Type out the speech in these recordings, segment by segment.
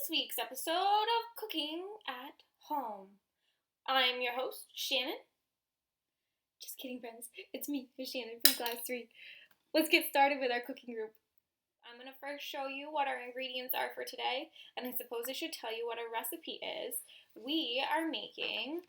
this week's episode of Cooking at Home. I'm your host, Shannon. Just kidding, friends. It's me, Shannon from Class 3. Let's get started with our cooking group. I'm going to first show you what our ingredients are for today, and I suppose I should tell you what our recipe is. We are making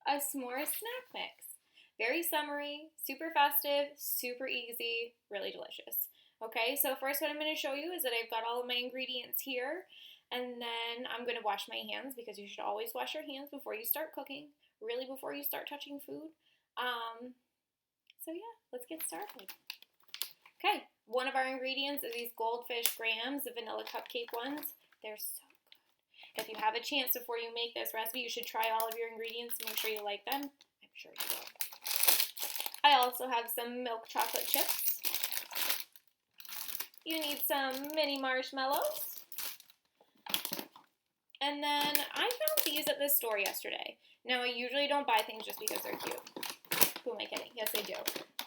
a s'more snack mix. Very summery, super festive, super easy, really delicious. Okay, so first what I'm going to show you is that I've got all of my ingredients here, and then I'm going to wash my hands because you should always wash your hands before you start cooking, really before you start touching food. So yeah, let's get started. Okay, one of our ingredients is these Goldfish grams, the vanilla cupcake ones. They're so good. If you have a chance before you make this recipe, you should try all of your ingredients to make sure you like them. I'm sure you will. I also have some milk chocolate chips. You need some mini marshmallows. And then I found these at the store yesterday. Now, I usually don't buy things just because they're cute. Who am I kidding? Yes, I do.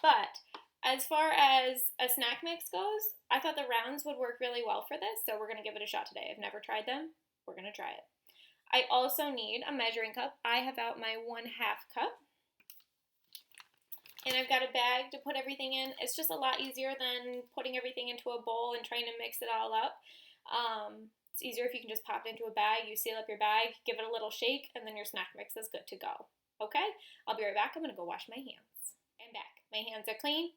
But as far as a snack mix goes, I thought the rounds would work really well for this, so we're going to give it a shot today. I've never tried them. We're going to try it. I also need a measuring cup. I have out my 1/2 cup. And I've got a bag to put everything in. It's just a lot easier than putting everything into a bowl and trying to mix it all up. It's easier if you can just pop it into a bag. You seal up your bag, give it a little shake, and then your snack mix is good to go. Okay? I'll be right back. I'm going to go wash my hands. I'm back. My hands are clean.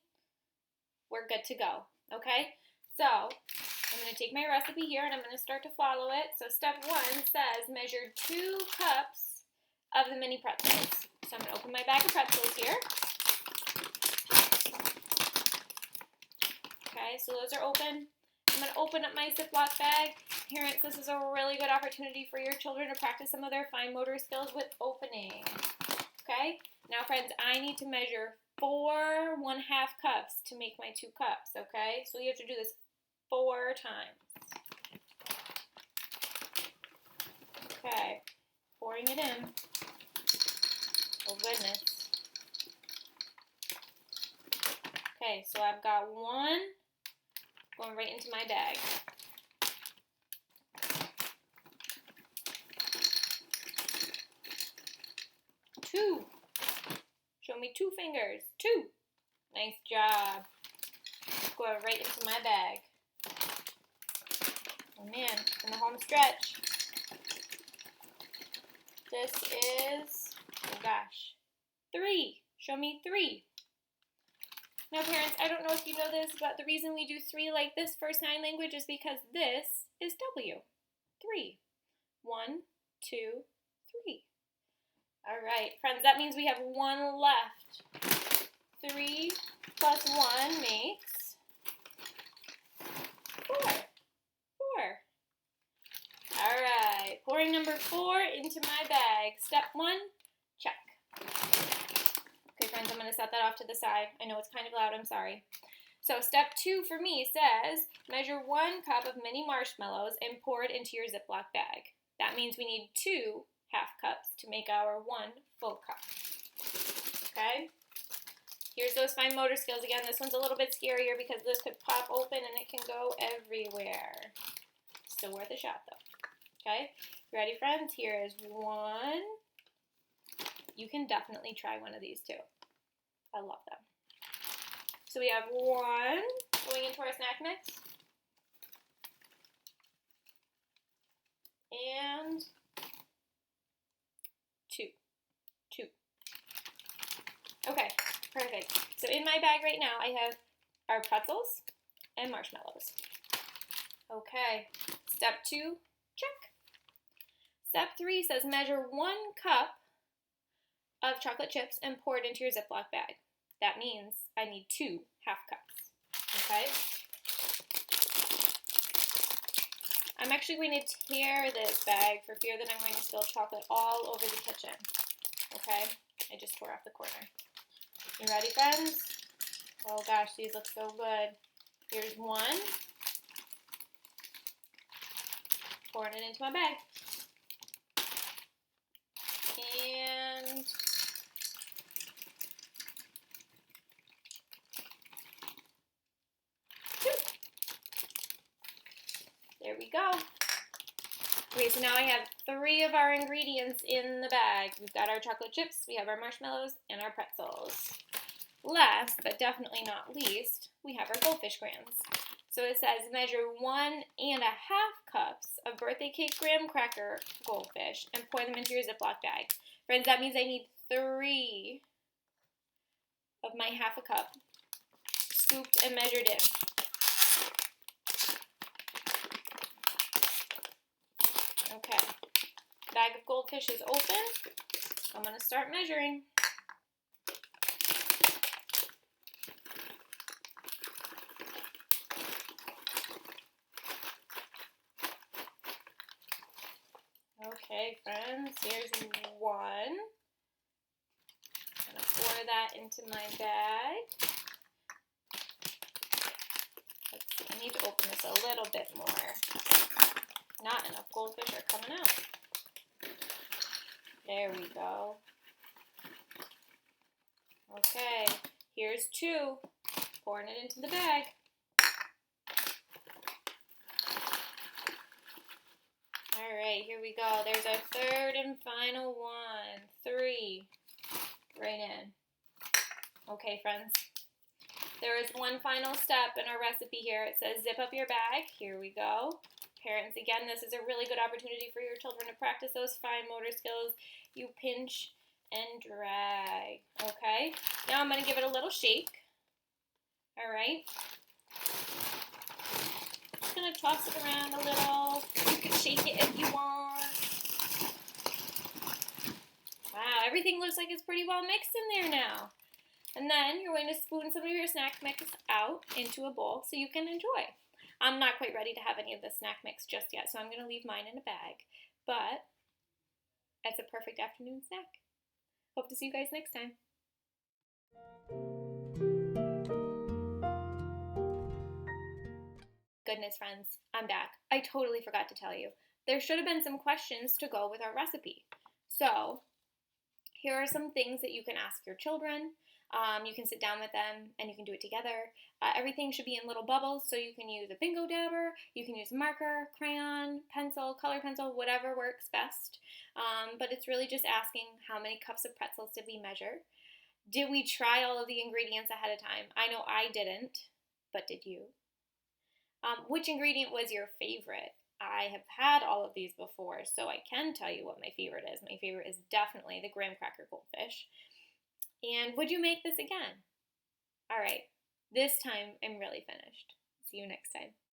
We're good to go. Okay? So, I'm going to take my recipe here and I'm going to start to follow it. So, step 1 says measure 2 cups of the mini pretzels. So, I'm going to open my bag of pretzels here. Okay, so those are open. I'm going to open up my Ziploc bag. Parents, this is a really good opportunity for your children to practice some of their fine motor skills with opening. Okay, now friends, I need to measure 4 1/2 cups to make my 2 cups, okay? So you have to do this 4 times. Okay, pouring it in. Oh goodness. Okay, so I've got 1 going right into my bag. 2. Show me 2 fingers. 2. Nice job. Go right into my bag. Oh man, in the home stretch. This is, oh gosh, 3. Show me 3. Now parents, I don't know if you know this, but the reason we do 3 like this for sign language is because this is W. 3. 1, 2, 3. All right, friends, that means we have 1 left. 3 plus 1 makes 4. 4. All right, pouring number 4 into my bag. Step 1, check. Okay, friends, I'm going to set that off to the side. I know it's kind of loud, I'm sorry. So step 2 for me says measure 1 cup of mini marshmallows and pour it into your Ziploc bag. That means we need 2 1/2 cups to make our 1 full cup. Okay? Here's those fine motor skills again. This one's a little bit scarier because this could pop open and it can go everywhere. Still worth a shot though. Okay? Ready, friends? Here is 1. You can definitely try one of these too. I love them. So we have 1 going into our snack mix. And 2. Okay, perfect. So in my bag right now, I have our pretzels and marshmallows. Okay, step 2, check. Step 3 says measure 1 cup of chocolate chips and pour it into your Ziploc bag. That means I need 2 1/2 cups. Okay? I'm actually going to tear this bag for fear that I'm going to spill chocolate all over the kitchen. Okay? I just tore off the corner. You ready, friends? Oh gosh, these look so good. Here's 1. Pouring it into my bag. And 2. There we go. Okay, so now I have 3 of our ingredients in the bag. We've got our chocolate chips, we have our marshmallows, and our pretzels. Last, but definitely not least, we have our goldfish grams. So it says measure 1.5 cups of birthday cake graham cracker goldfish and pour them into your Ziploc bag. Friends, that means I need 3 of my 1/2 cup scooped and measured in. Okay, bag of goldfish is open. I'm going to start measuring. Okay, friends, here's 1. I'm going to pour that into my bag. Let's see, I need to open this a little bit more. Not enough goldfish are coming out. There we go. Okay, here's 2. Pouring it into the bag. Alright, here we go. There's our 3rd and final one. 3. Right in. Okay, friends. There is one final step in our recipe here. It says zip up your bag. Here we go. Parents, again, this is a really good opportunity for your children to practice those fine motor skills. You pinch and drag. Okay? Now I'm going to give it a little shake. Alright? Just going to toss it around a little. You can shake it if you want. Wow, everything looks like it's pretty well mixed in there now. And then you're going to spoon some of your snack mix out into a bowl so you can enjoy. I'm not quite ready to have any of the snack mix just yet, so I'm going to leave mine in a bag. But it's a perfect afternoon snack. Hope to see you guys next time. Goodness, friends, I'm back. I totally forgot to tell you. There should have been some questions to go with our recipe. So here are some things that you can ask your children. You can sit down with them and you can do it together. Everything should be in little bubbles, so you can use a bingo dabber, you can use marker, crayon, pencil, color pencil, whatever works best. But it's really just asking how many cups of pretzels did we measure? Did we try all of the ingredients ahead of time? I know I didn't, but did you? Which ingredient was your favorite? I have had all of these before, so I can tell you what my favorite is. My favorite is definitely the graham cracker goldfish. And would you make this again? All right, this time I'm really finished. See you next time.